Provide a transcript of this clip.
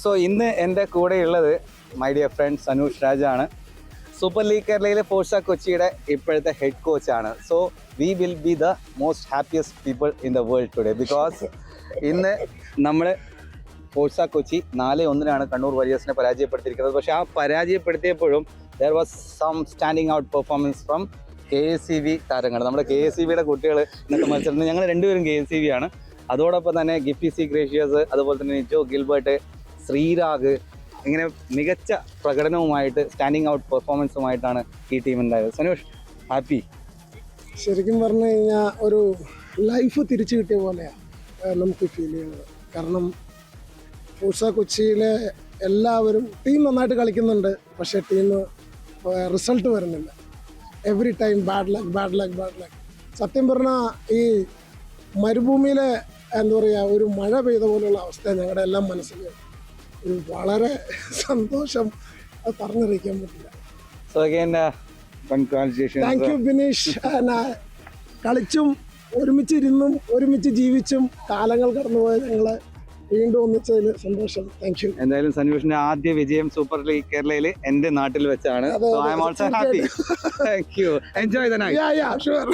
So ഇന്ന് എൻ്റെ കൂടെയുള്ളത് മൈ ഡിയർ ഫ്രണ്ട് സനൂഷ് രാജാണ്. സൂപ്പർ ലീഗ് കേരളയിലെ ഫോഴ്സ കൊച്ചിയുടെ ഇപ്പോഴത്തെ ഹെഡ് കോച്ചാണ്. So we will be the most happiest people in the world today because ഇന്ന് നമ്മൾ ഫോഴ്സ കൊച്ചി 4-1 കണ്ണൂർ വാരിയേഴ്സിനെ പരാജയപ്പെടുത്തിയിരിക്കുന്നത്. പക്ഷേ ആ പരാജയപ്പെടുത്തിയപ്പോഴും there was some standing out performance from KSCB താരങ്ങൾ. നമ്മുടെ KSCBയുടെ കുട്ടികൾ ഇന്നത്തെ മത്സരത്തിൽ ഞങ്ങൾ രണ്ടുപേരും KSCB ആണ്. അതോടൊപ്പം തന്നെ ഗിഫ്റ്റി സി ഗ്രേഷ്യസ്, അതുപോലെ തന്നെ നിജോ ഗിൽബർട്ട്, ശ്രീരാഗ്, ഇങ്ങനെ മികച്ച പ്രകടനവുമായിട്ട് സ്റ്റാൻഡിങ് ഔട്ട് പെർഫോമൻസുമായിട്ടാണ് ഈ ടീം ഉണ്ടായത്. സനൂഷ്, ഹാപ്പി? ശരിക്കും പറഞ്ഞു കഴിഞ്ഞാൽ ഒരു ലൈഫ് തിരിച്ചു കിട്ടിയ പോലെയാണ് നമുക്ക് ഫീൽ ചെയ്യുന്നത്. കാരണം ഫോഴ്സ കൊച്ചിയിലെ എല്ലാവരും ടീം നന്നായിട്ട് കളിക്കുന്നുണ്ട്, പക്ഷേ ടീം റിസൾട്ട് വരുന്നില്ല. Every time bad luck. സത്യം പറഞ്ഞാൽ ഈ മരുഭൂമിയിലെ എന്താ പറയുക, ഒരു മഴ പെയ്ത പോലെയുള്ള അവസ്ഥ ഞങ്ങളുടെ എല്ലാം മനസ്സിൽ ഒരു വളരെ സന്തോഷം അത് പറഞ്ഞറിയിക്കാൻ പറ്റില്ല. So again congratulations. Thank you Bineesh. കളിച്ചും ഒരുമിച്ചിരുന്നും ഒരുമിച്ച് ജീവിച്ചും കാലങ്ങൾ കടന്നുപോയ ഞങ്ങളെ വീണ്ടും ഒന്നിച്ചതിൽ സന്തോഷം. Thank you. എന്തായാലും സനൂഷിന്റെ ആദ്യ വിജയം സൂപ്പർ ലീഗ് കേരളയിൽ എന്റെ നാട്ടിൽ വെച്ചാണ്. So I am also happy. Thank you. Enjoy the night. Sure.